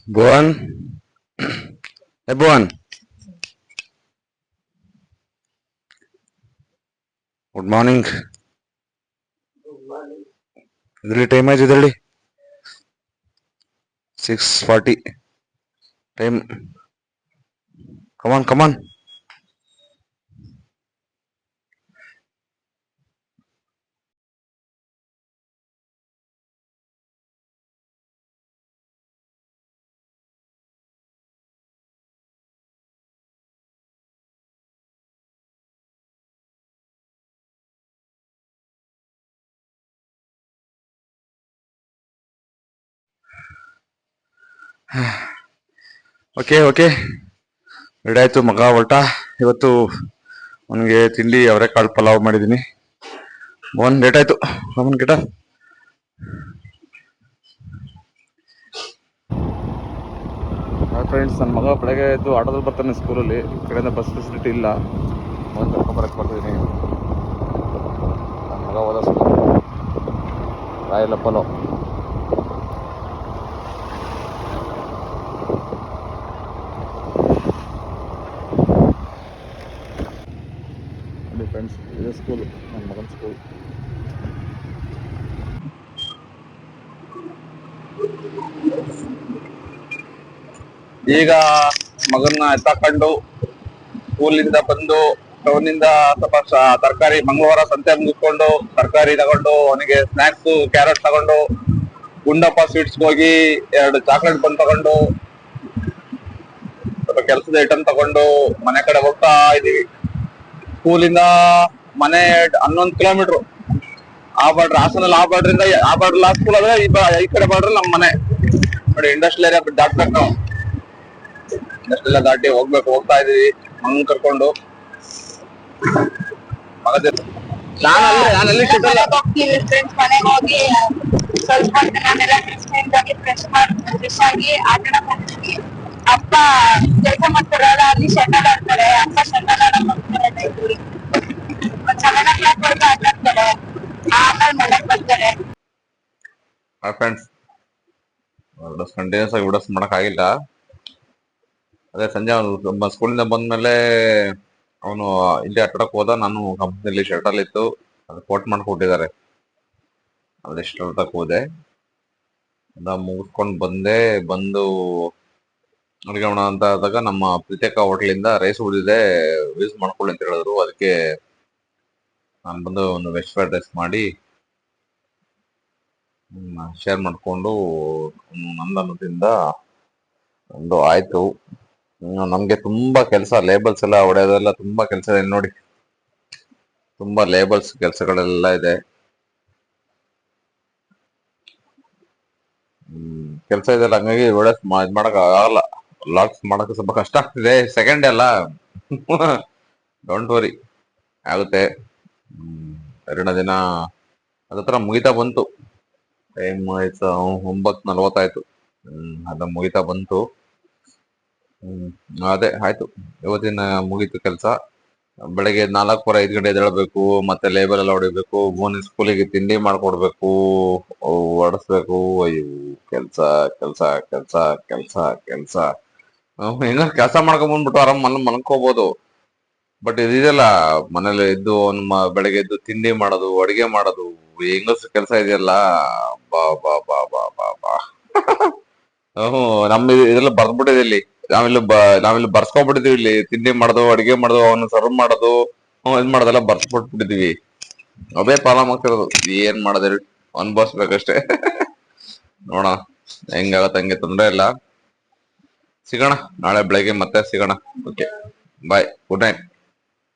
Buan, Buan, good morning. ಇದರಲ್ಲಿ time ಆಯ್ತು ಇದರಲ್ಲಿ 6:40 ಟೈಮ್. ಕಮಾನ್ ಕಮಾನ್. ಓಕೆ ಓಕೆ, ರೆಡಿ ಆಯ್ತು. ಮಗ ಹೊರಟ. ಇವತ್ತು ಅವನಿಗೆ ತಿಂಡಿ ಅವರೆಕಾಳು ಪಲಾವ್ ಮಾಡಿದ್ದೀನಿ. ಬೋನ್ ಲೇಟ್ ಆಯ್ತು. ಕಮಾನ್ ಗಿಟ. ಫ್ರೆಂಡ್ಸ್, ನನ್ನ ಮಗ ಬೆಳಗ್ಗೆ ಎದ್ದು ಆಟೋದಲ್ಲಿ ಬರ್ತಾನೆ ಸ್ಕೂಲಲ್ಲಿ. ಈ ಕಡೆಯಿಂದ ಬಸ್ ಫೆಸಿಲಿಟಿ ಇಲ್ಲ. ಮಗನ ಕರ್ಕೊಂಬರಕ್ಕೆ ಬರ್ತಿದ್ದೀನಿ. ನನ್ನ ಮಗ ಹೋದ ಸ್ಕೂಲ್ ರಾಯಲಪ್ಪಲೋ. ಫ್ರೆಂಡ್ಸ್, ಇದೇ ಸ್ಕೂಲ್, ನನ್ನ ಮಗನ ಸ್ಕೂಲ್. ಈಗ ಮಗನ್ನ ಎತ್ತಾಕೊಂಡು ಸ್ಕೂಲಿಂದ ಬಂದು ಟೌನಿಂದ ಸ್ವಲ್ಪ ತರಕಾರಿ, ಮಂಗಳವಾರ ಸಂತೆ ಮುಗಿಸ್ಕೊಂಡು ತರಕಾರಿ ತಗೊಂಡು, ಅವನಿಗೆ ಸ್ನಾಕ್ಸ್ ಕ್ಯಾರೆಟ್ ತಗೊಂಡು, ಗುಂಡಪ್ಪ ಸ್ವೀಟ್ಸ್ಗೆ ಹೋಗಿ 2 ಚಾಕ್ಲೇಟ್ ಬಂದ್ ತಗೊಂಡು, ಸ್ವಲ್ಪ ಕೆಲಸದ ಐಟಮ್ ತಗೊಂಡು ಮನೆ ಕಡೆ ಹೋಗ್ತಾ ಇದೀವಿ. ಸ್ಕೂಲಿಂದ ಮನೆ 11 ಕಿಲೋಮೀಟರ್. ಆ ಬಾರ್ಡ್ರ್ ಹಾಸನಲ್ಲಿ, ಆ ಬಾರ್ಡ್ರಿಂದ ಆ ಬಾರ್ಡ್ರ್ ಆ ಸ್ಕೂಲ್ ಆದ್ರೆ ಈ ಕಡೆ ಬಾರ್ಡ್ರ್ ನಮ್ಮ ಮನೆ ನೋಡಿ. ಇಂಡಸ್ಟ್ರಿಯಲ್ ಏರಿಯಾ ದಾಟ್ಬೇಕು ನಾವು. ಇಂಡಸ್ಟ್ರಿಯಲ್ ದಾಟಿ ಹೋಗ್ತಾ ಇದೀವಿ ಮಗನ್ ಕರ್ಕೊಂಡು. ನಾನಲ್ಲಿ ಮನೆಗೆ ಹೋಗಿ ಸ್ವಲ್ಪ ಫ್ರೆಶ್ ಆಗಿ ಆಟ ಆಡ್ತೀವಿ. ಅಪ್ಪ ಕೆಲಸ ಮಾಡ್ತಾರಲ್ಲ, ಅಲ್ಲಿ ಶಟಲ್ ಆಡ್ತಾರೆ. ಅಪ್ಪ ಶಟಲ್ ಆಡಕ್ ಹೋಗ್ತಾರೆ. 7 o'clock ವರ್ಗ ಆಟ ಆಡ್ತಾರೆ. ಆಮೇಲೆ ಮನೆಗ್ ಬರ್ತಾರೆ. ಫ್ರೆಂಡ್ಸ್, ಕಂಟಿನ್ಯೂಸ್ ಆಗಿ ವಿಡಿಯೋಸ್ ಮಾಡಕ್ ಆಗಿಲ್ಲ. ಅದೇ ಸಂಜೆ ಅವನು ಸ್ಕೂಲಿಂದ ಬಂದ್ಮೇಲೆ ಅವನು ಇಲ್ಲಿ ಆಟಾಡಕ್ ಹೋದ. ನಾನು ಕಂಪ್ನಿಯಲ್ಲಿ ಶಟಲ್ ಇತ್ತು, ಅದು ಕೋಟ್ ಮಾಡ್ಕೊಟ್ಟಿದ್ದಾರೆ. ಅದೆಷ್ಟು ತನಕ ಹೋದೆ, ಅದ ಮುಗಿಸ್ಕೊಂಡು ಬಂದೆ. ಬಂದು ಅಡುಗೆ ಮಾಡೋಣ ಅಂತ ಆದಾಗ ನಮ್ಮ ಪ್ರೀತಿಕಾ ಹೋಟ್ಲಿಂದ ರೈಸ್ ಉಳಿದಿದೆ, ಯೂಸ್ ಮಾಡ್ಕೊಳ್ಳಿ ಅಂತ ಹೇಳಿದ್ರು. ಅದಕ್ಕೆ ನಾನು ಬಂದು ಒಂದು ವೆಜ್ ಫ್ರೈಡ್ ರೈಸ್ ಮಾಡಿ ಶೇರ್ ಮಾಡಿಕೊಂಡು ನಂದನದಿಂದ ಒಂದು ಆಯ್ತು. ನಮ್ಗೆ ತುಂಬಾ ಕೆಲಸ, ಲೇಬಲ್ಸ್ ಎಲ್ಲ ಹೊಡೆಯೋದೆಲ್ಲ ತುಂಬಾ ಕೆಲಸ ಇದೆ ನೋಡಿ. ತುಂಬಾ ಲೇಬಲ್ಸ್ ಕೆಲಸಗಳೆಲ್ಲ ಇದೆ. ಕೆಲಸ ಇದೆ, ಹಂಗಾಗಿ ವಿಡಿಯೋಸ್ ಮಾಡಕ್ ಆಗಲ್ಲ. ಲಾಗ್ಸ್ ಮಾಡಕ್ ಸ್ವಲ್ಪ ಕಷ್ಟ ಆಗ್ತಿದೆ. ಸೆಕೆಂಡ್ ಅಲ್ಲ, ಡೋಂಟ್ ವರಿ, ಆಗುತ್ತೆ. 2 ದಿನ ಅದತ್ರ ಮುಗಿತಾ ಬಂತು. ಟೈಮ್ ಆಯ್ತು 9:40 ಆಯ್ತು. ಅದ ಮುಗಿತಾ ಬಂತು. ಅದೇ ಆಯ್ತು, ಇವತ್ತಿನ ಮುಗೀತು ಕೆಲಸ. ಬೆಳಗ್ಗೆ 4:15 5 ಗಂಟೆ ಎದ್ದೇಳಬೇಕು, ಮತ್ತೆ ಲೇಬಲ್ ಎಲ್ಲ ಹೊಡಿಬೇಕು, ಬೋನಿ ಸ್ಕೂಲಿಗೆ ತಿಂಡಿ ಮಾಡ್ಕೊಡ್ಬೇಕು, ಹೊಡಿಸ್ಬೇಕು. ಅಯ್ಯೋ, ಕೆಲ್ಸ ಕೆಲ್ಸ ಕೆಲ್ಸ ಕೆಲ್ಸ ಕೆಲ್ಸ. ಹೆಂಗ ಕೆಲಸ ಮಾಡ್ಕೊಂಡ್ ಬಂದ್ಬಿಟ್ಟು ಆರಾಮ್ ಮಲ್ಕೋಬಹುದು. ಬಟ್ ಇದೆಯಲ್ಲ, ಮನೇಲಿ ಎದ್ದು ಬೆಳಗ್ಗೆ ಎದ್ದು ತಿಂಡಿ ಮಾಡೋದು, ಅಡಿಗೆ ಮಾಡೋದು, ಹೆಂಗಸ್ ಕೆಲಸ ಇದೆಯಲ್ಲ, ಬಾ ಬಾ ಬಾ ಬಾ ಬಾ ಬಾ. ನಮ್ ಇದೆಲ್ಲ ಬರ್ದ್ಬಿಟ್ಟಿದೆ ಇಲ್ಲಿ. ನಾವಿಲ್ಲಿ ಬರ್ಸ್ಕೊಂಡ್ಬಿಟ್ಟಿದೀವಿ. ಇಲ್ಲಿ ತಿಂಡಿ ಮಾಡೋದು, ಅಡಿಗೆ ಮಾಡೋದು, ಅವನ್ನ ಸರ್ವ್ ಮಾಡೋದು, ಇದ್ ಮಾಡೋದೆಲ್ಲ ಬರ್ಸ್ಬಿಟ್ಬಿಟ್ಟಿದೀವಿ. ಅದೇ ಪ್ರಾಬ್ಲಮ್ ಆಗ್ತಿರೋದು. ಏನ್ ಮಾಡೋದು, ಅನ್ಭವಿಸ್ಬೇಕಷ್ಟೇ. ನೋಡೋಣ ಹೆಂಗಾಗತ್ತೆ, ಹಂಗೆ ತೊಂದ್ರೆ ಇಲ್ಲ. ಸಿಗೋಣ ನಾಳೆ ಬೆಳಗ್ಗೆ, ಮತ್ತೆ ಸಿಗೋಣ. ಓಕೆ, ಬಾಯ್, ಗುಡ್ ನೈಟ್.